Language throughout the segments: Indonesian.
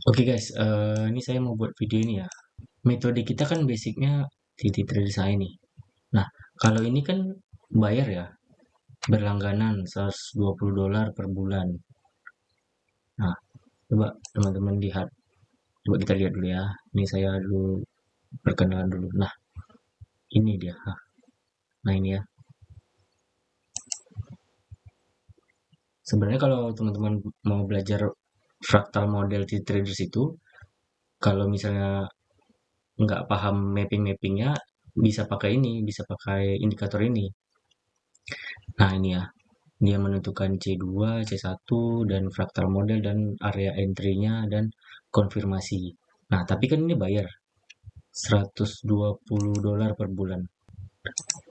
Oke guys, ini saya mau buat video ini ya. Metode kita kan basicnya TT nih. Nah, kalau ini kan bayar ya, berlangganan $120 per bulan. Nah, coba teman-teman lihat. Coba kita lihat dulu ya. Ini saya dulu perkenalan dulu. Nah, ini dia. Nah, ini ya. Sebenarnya kalau teman-teman mau belajar fractal model TT Traders itu, kalau misalnya nggak paham mapping-mappingnya, bisa pakai ini, bisa pakai indikator ini. Nah, ini ya. Dia menentukan C2, C1, dan fraktal model, dan area entry-nya, dan konfirmasi. Nah, tapi kan ini bayar $120 per bulan.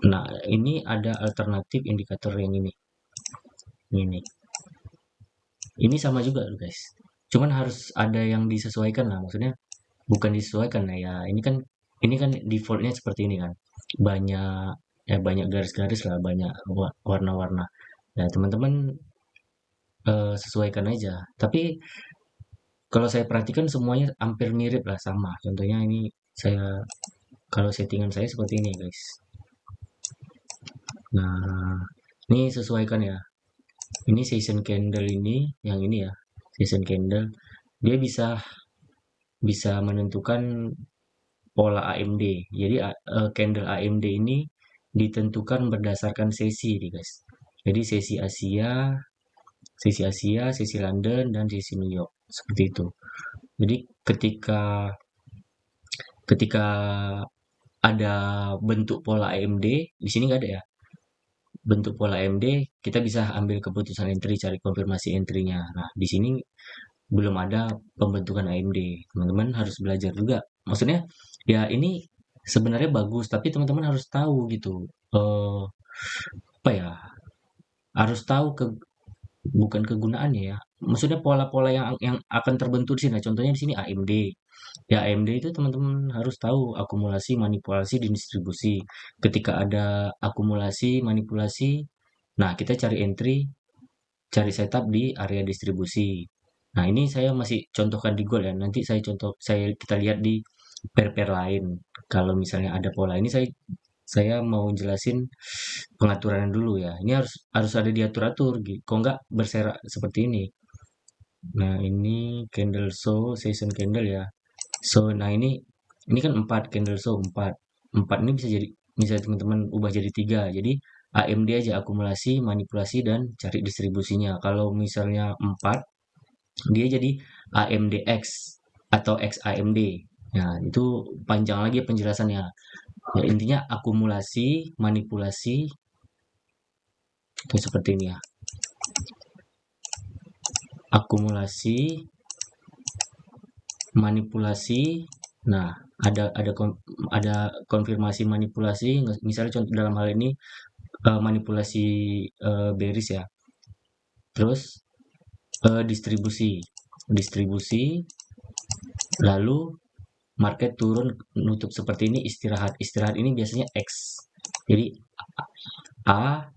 Nah, ini ada alternatif indikator yang ini. Ini. Ini sama juga loh, guys. Cuman harus ada yang disesuaikan lah. Maksudnya bukan disesuaikan lah ya. Ini kan defaultnya seperti ini kan. Banyak banyak garis-garis lah, banyak warna-warna. Ya, teman-teman sesuaikan aja. Tapi kalau saya perhatikan semuanya hampir mirip lah sama. Contohnya ini saya kalau settingan saya seperti ini guys. Nah, ini sesuaikan ya. Ini season candle ini, yang ini ya, season candle. Dia bisa bisa menentukan pola AMD. Jadi candle AMD ini ditentukan berdasarkan sesi nih guys. Jadi sesi London dan sesi New York seperti itu. Jadi ketika ketika ada bentuk pola AMD, di sini nggak ada ya. Bentuk pola AMD, kita bisa ambil keputusan entry, cari konfirmasi entry-nya. Nah, di sini belum ada pembentukan AMD. Teman-teman harus belajar juga. Maksudnya, ya ini sebenarnya bagus, tapi teman-teman harus tahu gitu. Apa ya? Harus tahu bukan kegunaannya ya. Maksudnya pola-pola yang akan terbentuk di sini. Nah, contohnya di sini AMD. Ya, AMD itu teman-teman harus tahu akumulasi, manipulasi, dan distribusi. Ketika ada akumulasi, manipulasi, nah kita cari entry, cari setup di area distribusi. Nah, ini saya masih contohkan di gold ya. Nanti kita lihat di pair-pair lain. Kalau misalnya ada pola ini saya mau jelasin pengaturan dulu ya. Ini harus harus ada diatur-atur gitu. Kok nggak berserak seperti ini. Nah, ini candle show, season candle ya. So, nah ini kan 4 candle show 4. 4 ini bisa teman-teman ubah jadi 3. Jadi AMD aja akumulasi, manipulasi dan cari distribusinya. Kalau misalnya 4, dia jadi AMDX atau XAMD. Nah, itu panjang lagi penjelasannya. Ya, intinya akumulasi, manipulasi itu seperti ini ya. Akumulasi, manipulasi. Nah, ada konfirmasi manipulasi. Misalnya contoh dalam hal ini manipulasi bearish ya. Terus distribusi, lalu market turun nutup seperti ini, istirahat ini biasanya X. Jadi A,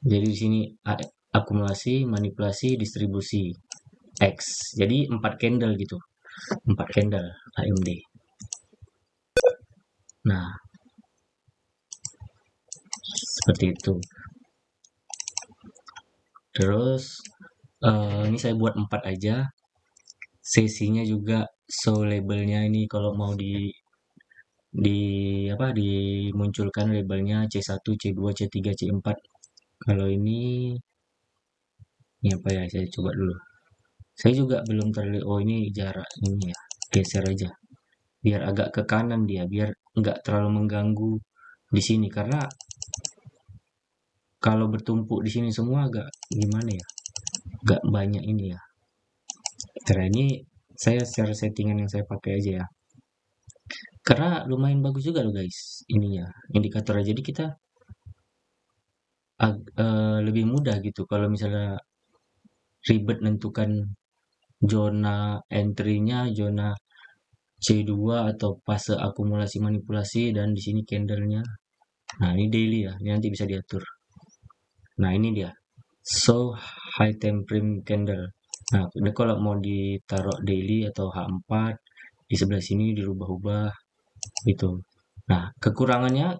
jadi di sini akumulasi, manipulasi, distribusi X. Jadi 4 candle gitu, 4 candle AMD. Nah, seperti itu. Terus ini saya buat 4 aja. Sesinya juga show labelnya ini kalau mau dimunculkan labelnya C1, C2, C3, C4. Kalau ini apa ya? Saya coba dulu. Saya juga belum terlalu, oh ini jarak ini ya. Geser aja. Biar agak ke kanan dia, biar nggak terlalu mengganggu di sini karena kalau bertumpuk di sini semua agak gimana ya? Agak banyak ini ya. Karena ini saya secara settingan yang saya pakai aja ya. Karena lumayan bagus juga loh guys ininya indikatornya. Jadi kita lebih mudah gitu kalau misalnya ribet nentukan zona entry-nya, zona C2 atau fase akumulasi manipulasi dan di sini candlenya. Nah, ini daily ya. Ini nanti bisa diatur. Nah, ini dia. So high time frame candle. Nah, kalau mau ditaruh daily atau H4 di sebelah sini dirubah-ubah gitu. Nah, kekurangannya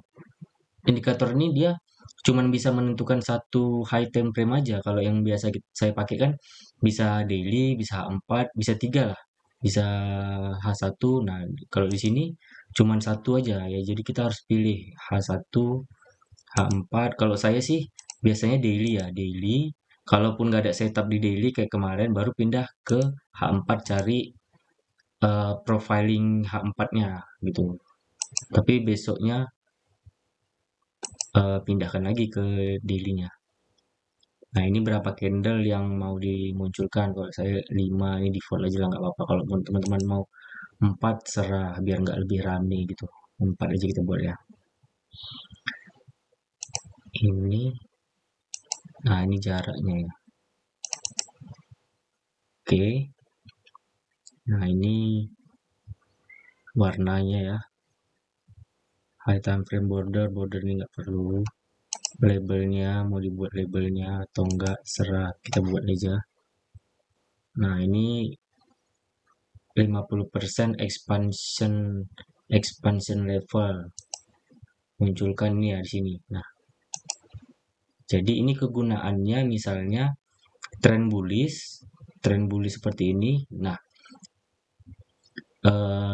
indikator ini dia cuman bisa menentukan satu high time frame aja. Kalau yang biasa saya pakai kan bisa daily, bisa H4, bisa tiga lah. Bisa H1. Nah, kalau di sini cuman satu aja ya. Jadi kita harus pilih H1, H4. Kalau saya sih biasanya daily ya, daily. Kalaupun nggak ada setup di daily kayak kemarin, baru pindah ke H4 cari profiling H4-nya gitu. Tapi besoknya pindahkan lagi ke daily-nya. Nah, ini berapa candle yang mau dimunculkan. Kalau saya 5 ini default aja lah nggak apa-apa. Kalau teman-teman mau 4 serah biar nggak lebih rame gitu. 4 aja kita buat ya. Ini, nah ini jaraknya ya. Oke. Nah, ini warnanya ya. High time frame border ini nggak perlu. Labelnya mau dibuat labelnya atau enggak serah kita buat aja. Nah, ini 50% expansion level munculkan ini ya di sini. Nah, jadi ini kegunaannya misalnya tren bullish seperti ini. Nah,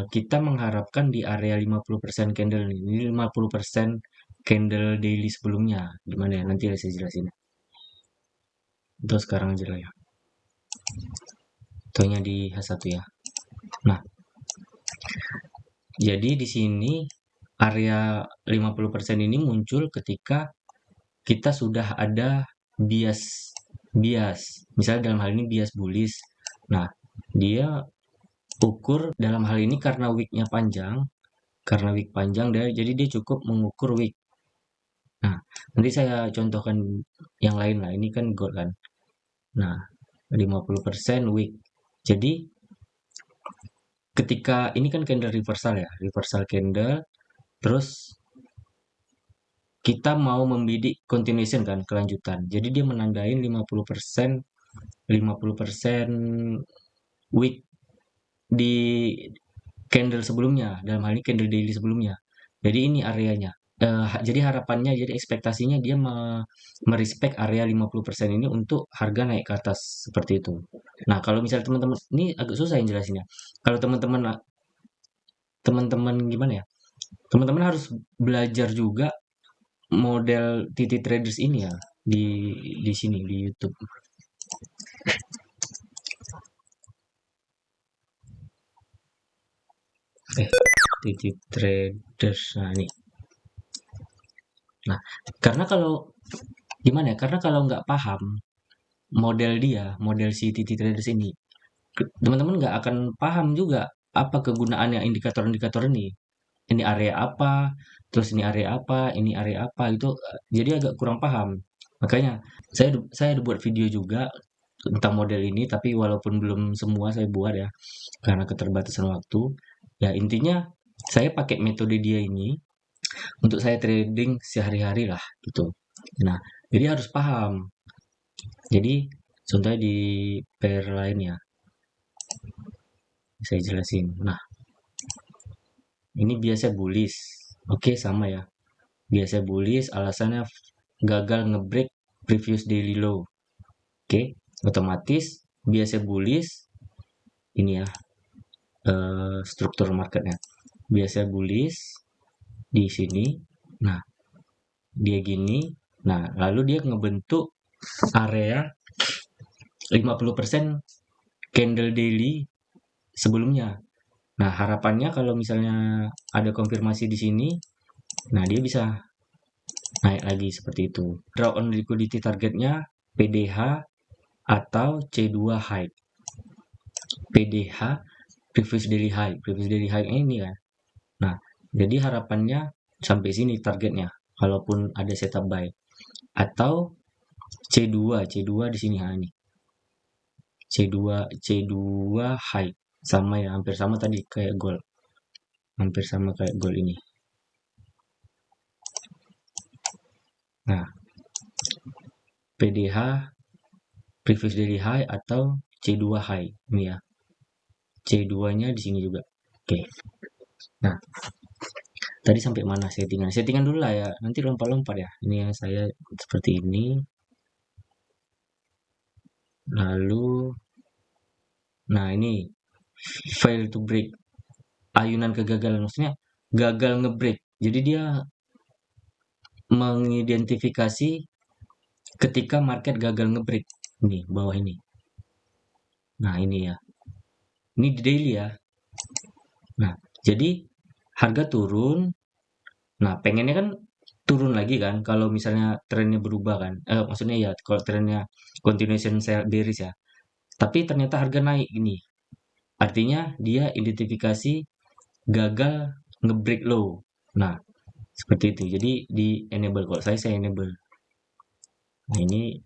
kita mengharapkan di area 50% candle nih. Ini 50% candle daily sebelumnya. Gimana ya? Nanti saya jelasin. Itu sekarang aja lah ya. Contohnya di H1 ya. Nah, jadi di sini area 50% ini muncul ketika kita sudah ada bias bias. Misalnya dalam hal ini bias bullish. Nah, dia ukur dalam hal ini karena wick panjang jadi dia cukup mengukur wick. Nah, nanti saya contohkan yang lain lah. Ini kan gold kan. Nah, 50% wick. Jadi ketika ini kan candle reversal ya, reversal candle, terus kita mau membidik continuation kan, kelanjutan. Jadi dia menandain 50% wick di candle sebelumnya, dalam hal ini candle daily sebelumnya. Jadi ini areanya. Jadi harapannya, jadi ekspektasinya dia merespek area 50% ini untuk harga naik ke atas seperti itu. Nah, kalau misalnya teman-teman ini agak susah yang jelasinnya. Kalau teman-teman teman-teman gimana ya? Teman-teman harus belajar juga model TT Traders ini ya di sini di YouTube. TT Traders. Nah, ini. Nah, karena kalau gimana ya? Karena kalau nggak paham model si TT Traders ini, teman-teman nggak akan paham juga apa kegunaannya indikator-indikator ini. Ini area apa, terus ini area apa, ini area apa, itu jadi agak kurang paham. Makanya saya ada buat video juga tentang model ini, tapi walaupun belum semua saya buat ya, karena keterbatasan waktu. Ya intinya saya pakai metode dia ini untuk saya trading sehari-hari lah gitu. Nah, jadi harus paham. Jadi contohnya di pair lain ya, saya jelasin. Nah, ini biasa bullish. Oke, sama ya. Biasa bullish alasannya gagal ngebreak previous daily low. Oke, otomatis biasa bullish ini ya struktur marketnya. Biasa bullish di sini. Nah, dia gini. Nah, lalu dia ngebentuk area 50% candle daily sebelumnya. Nah, harapannya kalau misalnya ada konfirmasi di sini, nah dia bisa naik lagi seperti itu. Draw on liquidity targetnya PDH atau C2 high. PDH previous daily high. Previous daily high ini kan. Nah, jadi harapannya sampai sini targetnya. Kalaupun ada setup buy. Atau C2 di sini ha ini. C2 high. Sama ya, hampir sama tadi kayak gold. Hampir sama kayak gold ini. Nah, PDH previous daily high atau C2 high ini ya. C2-nya di sini juga. Oke. Nah, tadi sampai mana settingan? Settingan dulu lah ya. Nanti lompat-lompat ya. Ini yang saya seperti ini. Lalu, nah ini fail to break. Ayunan kegagalan. Maksudnya gagal ngebreak. Jadi dia mengidentifikasi ketika market gagal ngebreak. Ini, bawah ini. Nah, ini ya. Ini di daily ya. Nah, jadi harga turun. Nah, pengennya kan turun lagi kan kalau misalnya trennya berubah kan. Maksudnya ya kalau trennya continuation sell bearish ya. Tapi ternyata harga naik ini. Artinya dia identifikasi gagal ngebreak low. Nah, seperti itu. Jadi di enable. Kalau saya enable. Nah, ini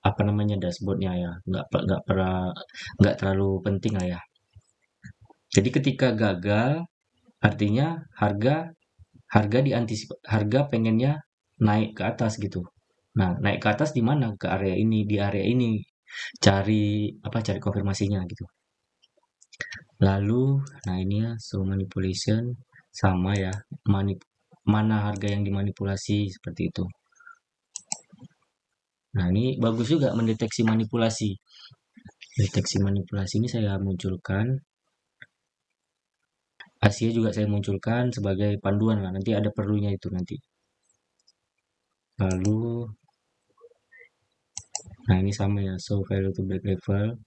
apa namanya dashboardnya ya. Nggak terlalu penting lah ya. Jadi ketika gagal, artinya harga pengennya naik ke atas gitu. Nah, naik ke atas di mana? Ke area ini, di area ini. Cari konfirmasinya gitu. Lalu, nah ini ya, so manipulation sama ya, mana harga yang dimanipulasi seperti itu. Nah, ini bagus juga mendeteksi manipulasi. Deteksi manipulasi ini saya munculkan. Asia juga saya munculkan sebagai panduan lah. Nanti ada perlunya itu nanti. Lalu, nah ini sama ya, so value to break level.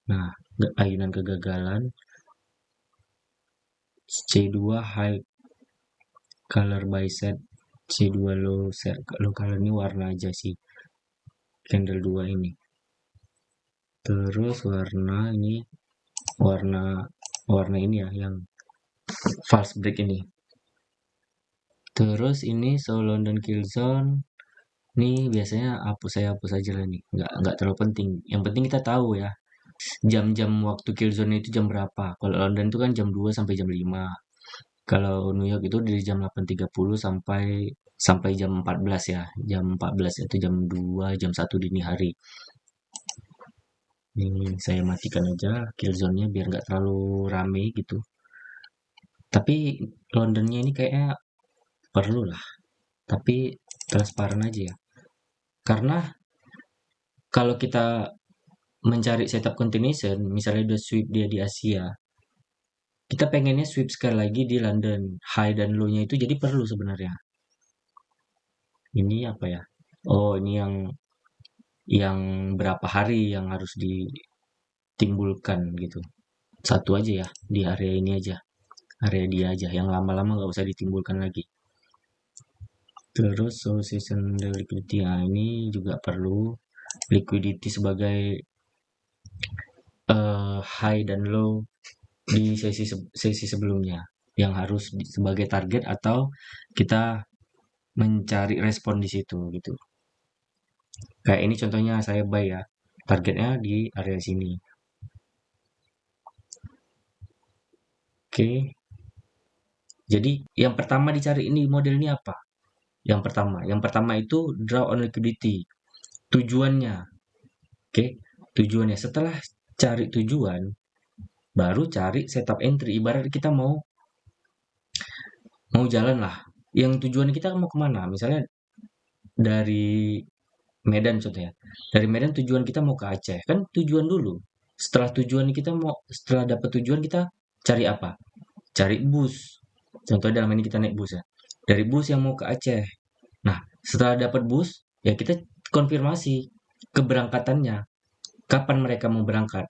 Nah, ayunan kegagalan. C2 high color by set. C2 low set. Low color ini warna aja sih. Candle 2 ini. Terus warna ini warna warna ini ya yang false break ini. Terus ini so London kill zone. Ini biasanya saya hapus aja lah nih. Nggak terlalu penting. Yang penting kita tahu ya. Jam-jam waktu kill zone itu jam berapa. Kalau London itu kan jam 2 sampai jam 5. Kalau New York itu dari jam 8.30 sampai jam 14 ya. Jam 14 itu jam 2, jam 1 dini hari. Ini saya matikan aja kill zone-nya biar nggak terlalu rame gitu. Tapi Londonnya ini kayaknya perlu lah. Tapi transparan aja ya. Karena kalau kita mencari setup continuation, misalnya udah sweep dia di Asia, kita pengennya sweep sekali lagi di London. High dan low-nya itu jadi perlu sebenarnya. Ini apa ya? Oh, ini yang berapa hari yang harus ditimbulkan gitu. Satu aja ya, di area ini aja. Area dia aja, yang lama-lama nggak usah ditimbulkan lagi. Terus so season liquidity, nah ini juga perlu liquidity sebagai high dan low di sesi sebelumnya yang harus sebagai target atau kita mencari respon di situ gitu. Kayak ini contohnya saya buy ya. Targetnya di area sini. Oke. Jadi yang pertama dicari ini model ini apa? Yang pertama itu draw on liquidity. Tujuannya. Oke. Tujuannya setelah cari tujuan baru cari setup entry. Ibarat kita mau jalan lah. Yang tujuan kita mau kemana? Misalnya dari Medan contohnya. Dari Medan tujuan kita mau ke Aceh. Kan tujuan dulu. Setelah dapat tujuan kita cari apa? Cari bus. Contohnya dalam ini kita naik bus ya. Dari bus yang mau ke Aceh. Nah, setelah dapat bus, ya kita konfirmasi keberangkatannya. Kapan mereka mau berangkat?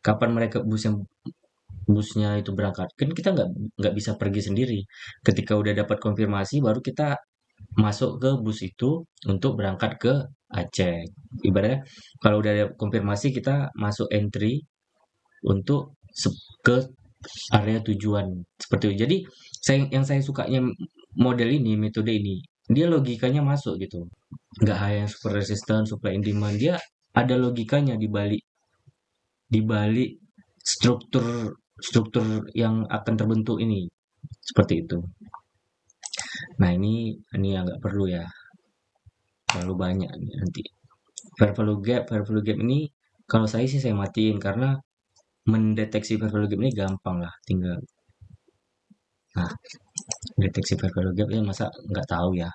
Kapan mereka busnya itu berangkat? Kan kita nggak bisa pergi sendiri. Ketika udah dapat konfirmasi, baru kita masuk ke bus itu untuk berangkat ke Aceh. Ibaratnya kalau udah ada konfirmasi kita masuk entry untuk ke area tujuan seperti itu. Jadi yang saya sukanya model ini, metode ini, dia logikanya masuk gitu. Nggak hanya super resistant, supply and demand, dia ada logikanya di balik struktur struktur yang akan terbentuk ini seperti itu. Nah ini agak perlu ya, terlalu banyak nanti. Fair value gap ini Kalau saya sih saya matiin karena mendeteksi value gap ini gampang lah, tinggal nah deteksi value gap ya masa nggak tahu ya.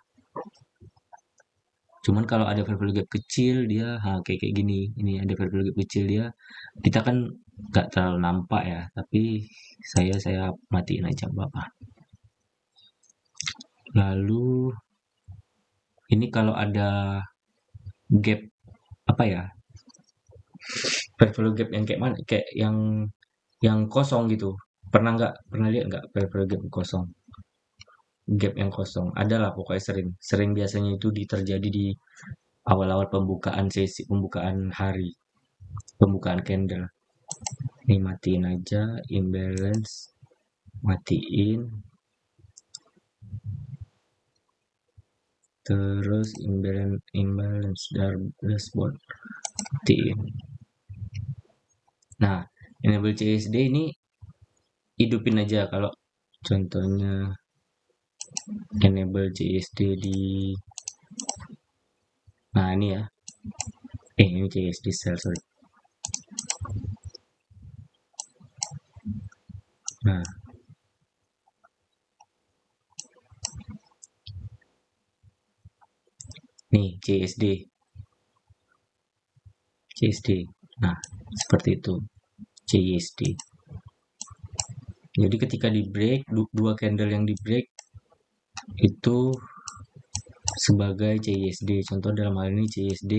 Cuman kalau ada value gap kecil dia kayak gini. Ini ada value gap kecil dia kita kan nggak terlalu nampak ya, tapi saya matiin aja Bapak. Lalu ini kalau ada gap apa ya? Value gap yang kayak mana? Kayak yang kosong gitu. Pernah lihat nggak value gap kosong? Gap yang kosong. Adalah pokoknya sering. Sering biasanya itu terjadi di awal-awal pembukaan sesi, pembukaan hari, pembukaan candle. Ini matiin aja, imbalance, matiin, terus imbalance dashboard, matiin. Nah, enable CSD ini hidupin aja kalau contohnya enable CSD di nah ini ya ini CSD cell sorry. Nah nih CSD nah seperti itu CSD. Jadi ketika di break dua candle yang di break itu sebagai CSD. Contoh dalam hal ini CSD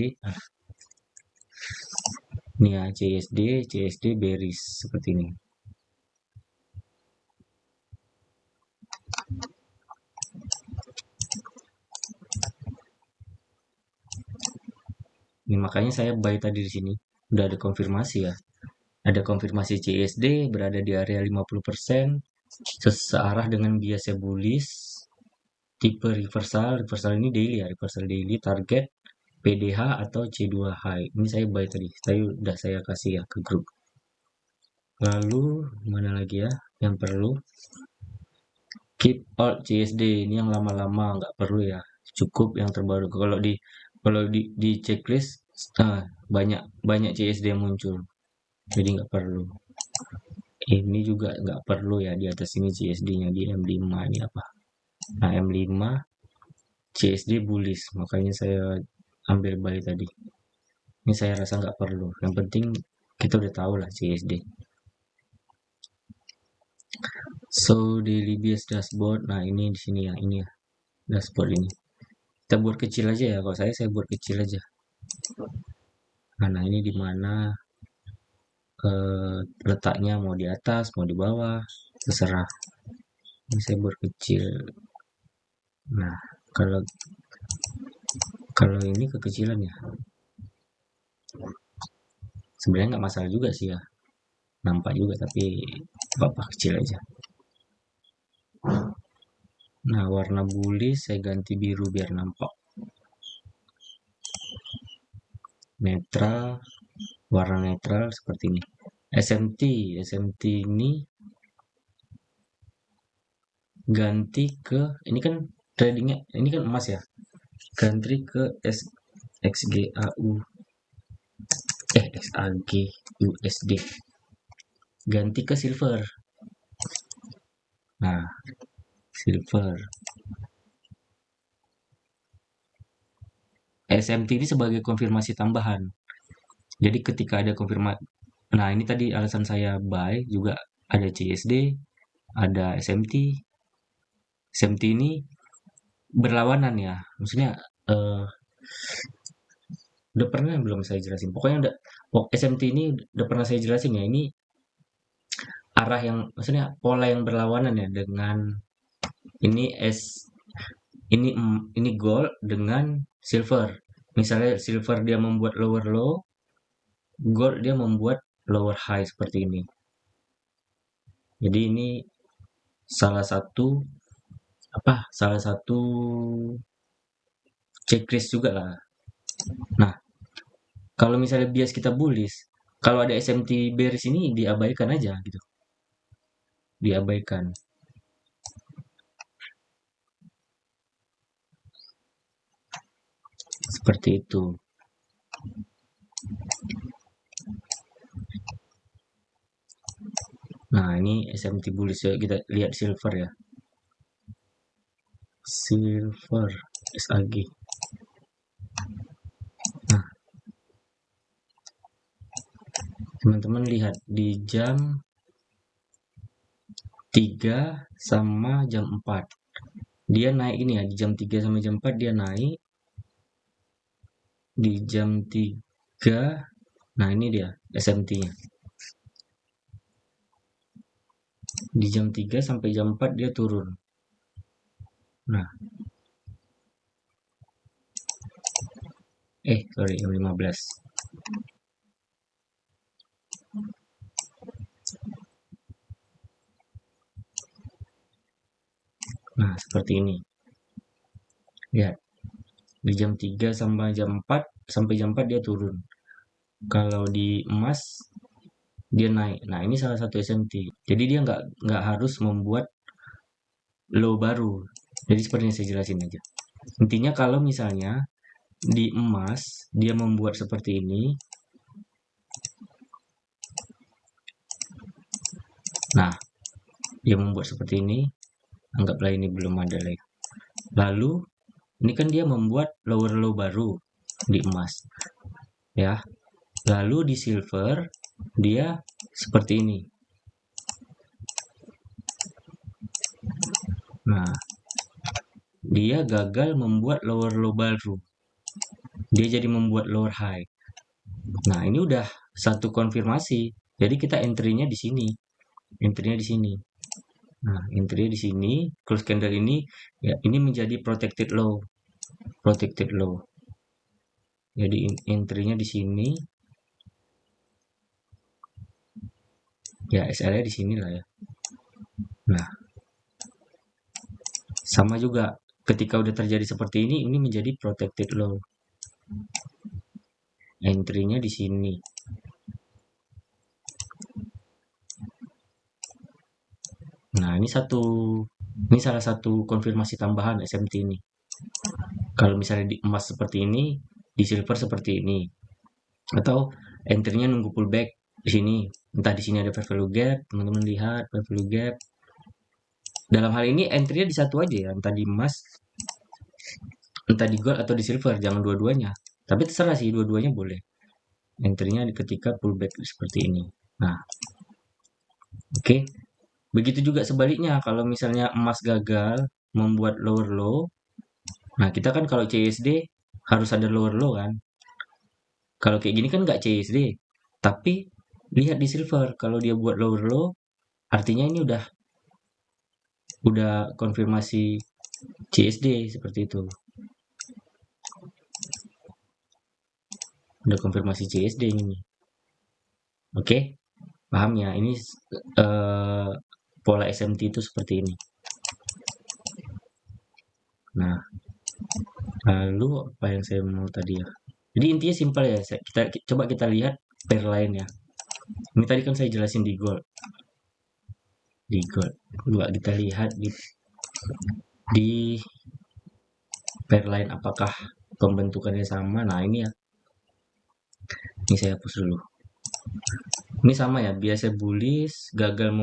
ini ya CSD bearish seperti ini. Ini makanya saya buy tadi di sini. Udah ada konfirmasi ya. Ada konfirmasi CSD berada di area 50% searah dengan bias bullish tipe reversal ini daily ya, reversal daily target PDH atau C2 high. Ini saya buy tadi. Saya kasih ya ke grup. Lalu mana lagi ya yang perlu? Keep out CSD ini yang lama-lama nggak perlu ya. Cukup yang terbaru. Kalau di checklist banyak banyak CSD yang muncul. Jadi nggak perlu. Ini juga nggak perlu ya di atas ini CSD-nya di M5 ini apa? Nah M5 CSD bullish makanya saya ambil balik tadi. Ini saya rasa nggak perlu. Yang penting kita udah tahu lah CSD. So daily bias dashboard. Nah ini di sini ya ini ya dashboard ini. Kita buat kecil aja ya. Kalau saya buat kecil aja. Nah ini di mana letaknya mau di atas mau di bawah terserah. Ini saya buat kecil. Nah kalau kalau ini kekecilan ya sebenarnya nggak masalah juga sih ya nampak juga tapi apa kecil aja. Nah warna bullish saya ganti biru biar nampak netral, warna netral seperti ini. SMT ini ganti ke ini kan tradingnya ini kan emas ya ganti ke XGAU XAG USD ganti ke silver. Nah silver SMT ini sebagai konfirmasi tambahan. Jadi ketika ada konfirmasi, nah ini tadi alasan saya buy juga ada CSD, ada SMT. SMT ini berlawanan ya, maksudnya eh, udah pernah belum saya jelasin. Pokoknya SMT ini udah pernah saya jelasin ya. Ini arah yang maksudnya pola yang berlawanan ya dengan ini ini gold dengan silver. Misalnya silver dia membuat lower low, gold dia membuat lower high seperti ini. Jadi ini salah satu salah satu checklist juga lah. Nah, kalau misalnya bias kita bullish, kalau ada SMT bearish ini diabaikan aja gitu. Diabaikan. Seperti itu. Nah, ini SMT bullish ya. Kita lihat silver ya. Silver SAG. Nah, teman-teman lihat di jam 3 sama jam 4. Dia naik ini ya, di jam 3 sama jam 4 dia naik. Di jam 3, nah ini dia SMT-nya. Di jam 3 sampai jam 4 dia turun. Nah, sorry, jam 15. Nah, seperti ini. Lihat, di jam 3 sampai jam 4 dia turun. Kalau di emas dia naik. Nah, ini salah satu SMT. Jadi dia nggak harus membuat low baru. Jadi seperti yang saya jelasin aja. Intinya kalau misalnya di emas dia membuat seperti ini. Nah, dia membuat seperti ini. Anggaplah ini belum ada lagi. Lalu ini kan dia membuat lower low baru di emas. Ya. Lalu di silver dia seperti ini. Nah, dia gagal membuat lower low baru. Dia jadi membuat lower high. Nah, ini udah satu konfirmasi. Jadi kita entry-nya di sini. Entry-nya di sini. Nah, entry-nya di sini, close candle ini ya ini menjadi protected low. Protected low. Jadi entry-nya di sini. Ya, SL-nya di sini lah ya. Nah, sama juga ketika udah terjadi seperti ini menjadi protected low. Entry-nya di sini. Nah, ini salah satu konfirmasi tambahan SMT ini. Kalau misalnya di emas seperti ini, di silver seperti ini. Atau entry-nya nunggu pullback di sini. Entah di sini ada fair value gap, teman-teman lihat fair value gap. Dalam hal ini entry-nya di satu aja ya, entah di emas, entah di gold atau di silver, jangan dua-duanya. Tapi terserah sih, dua-duanya boleh. Entry-nya ketika pullback seperti ini. Nah, oke. Begitu juga sebaliknya, kalau misalnya emas gagal membuat lower low, nah kita kan kalau CSD harus ada lower low kan. Kalau kayak gini kan nggak CSD, tapi lihat di silver, kalau dia buat lower low, artinya ini udah konfirmasi CSD seperti itu. Udah konfirmasi CSD ini. Oke, paham ya? Ini eh, pola SMT itu seperti ini. Nah, lalu apa yang saya mau tadi ya? Jadi intinya simpel ya. Coba kita lihat pair lain ya. Ini tadi kan saya jelasin di gold. Di gold. Coba kita lihat di pair lain apakah pembentukannya sama. Nah, ini ya. Ini saya hapus dulu. Ini sama ya, biasa bullish, gagal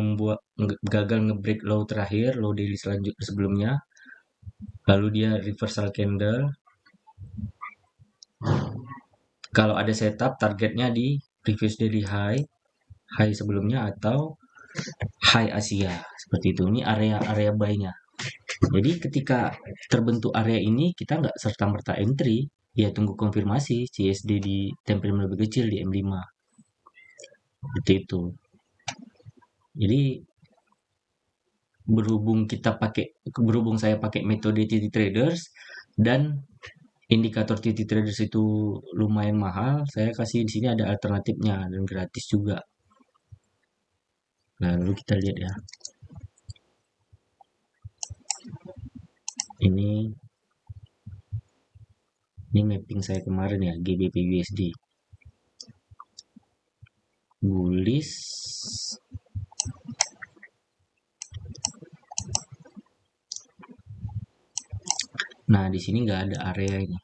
ngebreak low terakhir, low daily selanjutnya sebelumnya. Lalu dia reversal candle. Kalau ada setup, targetnya di previous daily high, high sebelumnya atau high Asia. Seperti itu. Ini area buy-nya. Jadi ketika terbentuk area ini, kita nggak serta-merta entry. Ya tunggu konfirmasi CSD di tempelan lebih kecil di M5. Seperti itu. Jadi berhubung saya pakai metode TT Traders dan indikator TT Traders itu lumayan mahal, saya kasih di sini ada alternatifnya dan gratis juga. Nah, lalu kita lihat ya. Ini mapping saya kemarin ya, GBP USD. Bullish. Nah, di sini nggak ada area ini.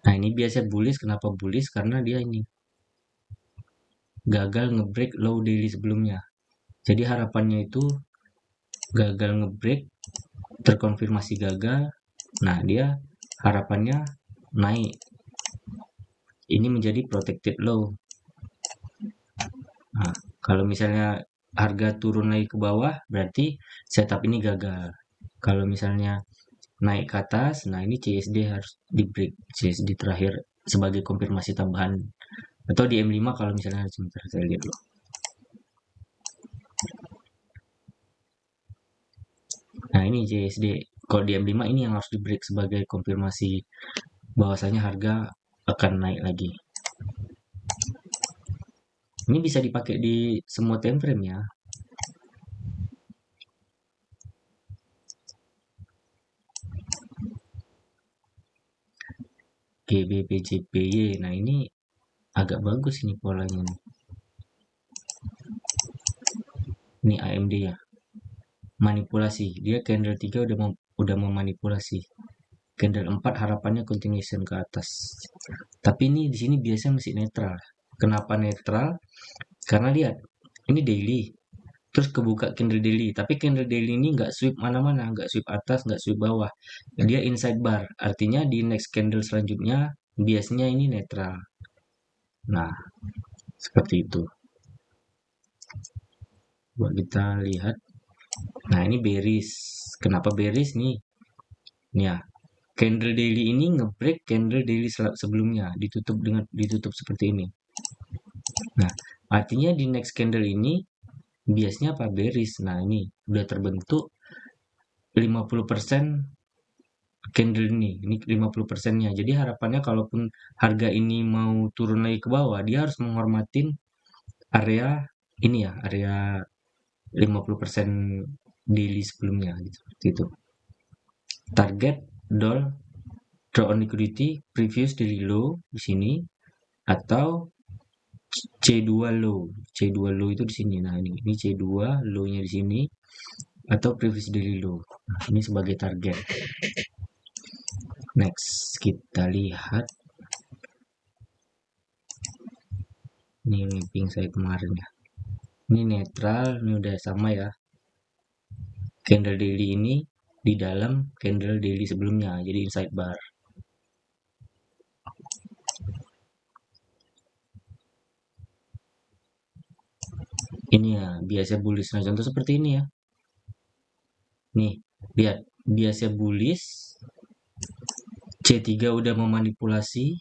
Nah, ini biasa bullish. Kenapa bullish? Karena dia ini gagal ngebreak low daily sebelumnya. Jadi harapannya itu gagal ngebreak, terkonfirmasi gagal. Nah, dia harapannya naik. Ini menjadi protected low. Nah, kalau misalnya harga turun lagi ke bawah, berarti setup ini gagal. Kalau misalnya naik ke atas, nah ini CSD harus di break. CSD terakhir sebagai konfirmasi tambahan. Atau di M5 kalau misalnya sebentar saya lihat dulu. Nah ini CSD. Kalau di M5 ini yang harus di break sebagai konfirmasi bahwasanya harga akan naik lagi. Ini bisa dipakai di semua time frame ya. GBPJPY. Nah ini agak bagus ini polanya nih. Ini AMD ya. Manipulasi. Dia candle 3 udah memanipulasi. Candle 4 harapannya continuation ke atas. Tapi ini di sini biasanya masih netral. Kenapa netral? Karena lihat, ini daily. Terus kebuka candle daily. Tapi candle daily ini nggak sweep mana-mana. Nggak sweep atas, nggak sweep bawah. Dia inside bar. Artinya di next candle selanjutnya, biasanya ini netral. Nah, seperti itu. Buat kita lihat. Nah, ini bearish. Kenapa bearish nih? Nih ya, candle daily ini ngebreak candle daily sebelumnya, ditutup seperti ini. Nah, artinya di next candle ini biasanya apa? Bearish. Nah, ini udah terbentuk 50% candle ini 50%-nya. Jadi harapannya kalaupun harga ini mau turun lagi ke bawah, dia harus menghormatin area ini ya, area 50% daily sebelumnya gitu. Seperti itu. Target doll draw on liquidity previous daily low di sini atau C2 low. C2 low itu di sini. Nah, ini C2 low-nya di sini atau previous daily low. Nah, ini sebagai target. Next, kita lihat. Ini mapping saya kemarin ya. Ini netral, ini udah sama ya. Candle daily ini di dalam candle daily sebelumnya, jadi inside bar. Ini ya, biasa bullish. Nah, contoh seperti ini ya. Nih, lihat. Biasa bullish, C3 udah memanipulasi,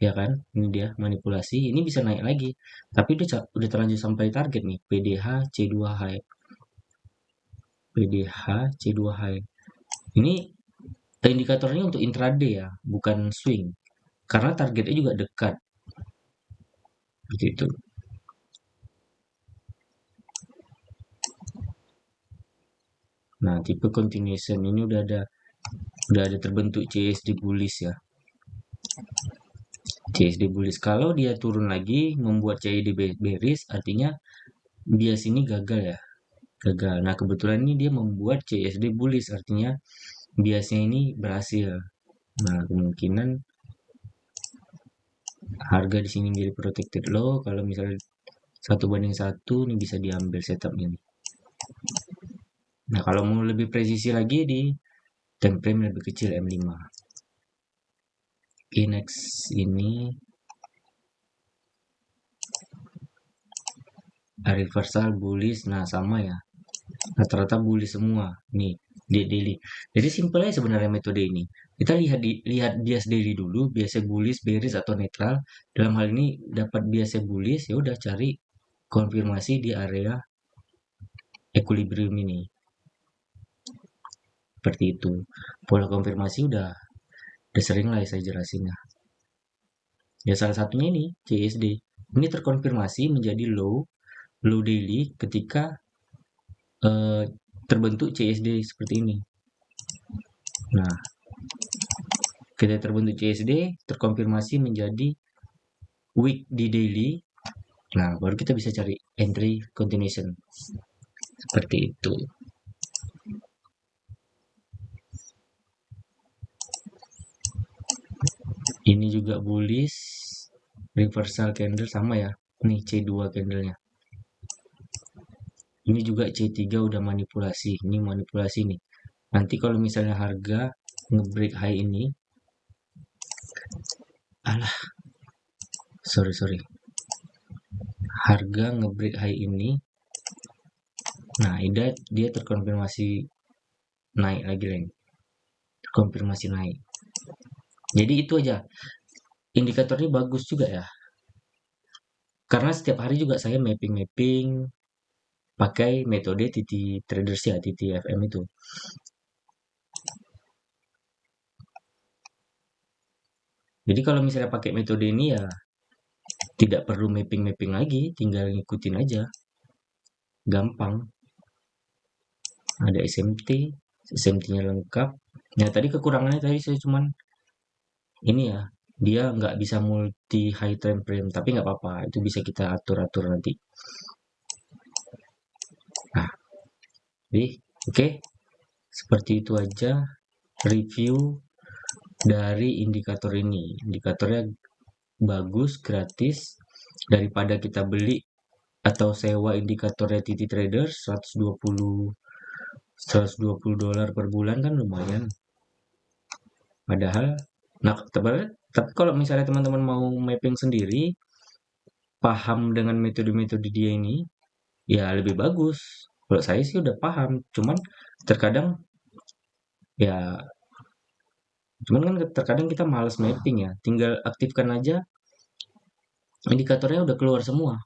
ya kan? Ini dia manipulasi. Ini bisa naik lagi, tapi udah terlanjur sampai target nih. PDH C2 high. PDH C2 high. Ini indikatornya untuk intraday ya, bukan swing. Karena targetnya juga dekat. Seperti itu. Nah, tipe continuation ini udah ada terbentuk CSD bullish ya. CSD bullish. Kalau dia turun lagi membuat CSD bearish, artinya bias ini gagal ya. Gagal. Nah, kebetulan ini dia membuat CSD bullish, artinya biasnya ini berhasil. Nah, kemungkinan harga di sini menjadi protected low. Kalau misalnya 1:1 ini bisa diambil setup ini. Nah, kalau mau lebih presisi lagi di time frame lebih kecil M5. Oke, next ini reversal bullish. Nah, sama ya. Rata-rata bullish semua. Nih, di daily. Jadi simpel aja sebenarnya metode ini. Kita lihat bias daily dulu, biasnya bullish, bearish atau netral. Dalam hal ini dapat biasnya bullish, ya udah cari konfirmasi di area equilibrium ini. Seperti itu. Pola konfirmasi udah sering lah ya saya jelasin ya. Ya salah satunya ini CSD. Ini terkonfirmasi menjadi low daily ketika terbentuk CSD seperti ini. Nah, ketika terbentuk CSD terkonfirmasi menjadi week di daily. Nah, baru kita bisa cari entry continuation. Seperti itu. Ini juga bullish, reversal candle sama ya. Nih C2 candlenya. Ini juga C3 udah manipulasi. Ini manipulasi nih. Nanti kalau misalnya harga ngebreak high ini, alah, sorry. Harga ngebreak high ini, nah dia terkonfirmasi naik lagi, Leng. Terkonfirmasi naik. Jadi itu aja. Indikatornya bagus juga ya. Karena setiap hari juga saya mapping-mapping pakai metode TT Traders ya, TTFM itu. Jadi kalau misalnya pakai metode ini ya tidak perlu mapping-mapping lagi, tinggal ngikutin aja. Gampang. Ada SMT, SMT-nya lengkap. Nah, tadi kekurangannya tadi saya cuman ini ya, dia nggak bisa multi high time frame, tapi nggak apa-apa, itu bisa kita atur-atur nanti. Nah, jadi oke, seperti itu aja review dari indikator ini. Indikatornya bagus, gratis, daripada kita beli atau sewa indikatornya TT Trader 120 dolar per bulan kan lumayan. Padahal, nah, tapi kalau misalnya teman-teman mau mapping sendiri, paham dengan metode-metode dia ini, ya lebih bagus. Kalau saya sih udah paham, terkadang ya, cuman kan terkadang kita males mapping ya. Tinggal aktifkan aja, indikatornya udah keluar semua.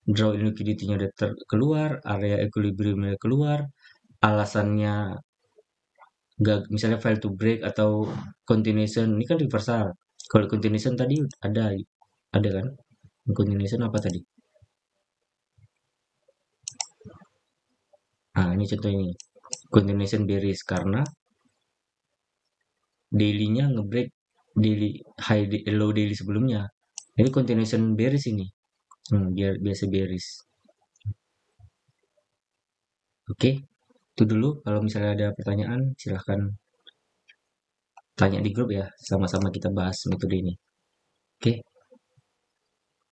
Draw in liquidity-nya udah keluar, area equilibrium-nya keluar, alasannya nggak, misalnya fail to break atau continuation, ini kan reversal. Kalau continuation tadi ada kan? Continuation apa tadi? Nah, ini contoh ini. Continuation bearish karena daily-nya ngebreak daily low daily sebelumnya. Jadi continuation bearish ini. Biar biasa bearish. Oke, itu dulu. Kalau misalnya ada pertanyaan, silahkan tanya di grup ya. Sama-sama kita bahas metode ini. Oke.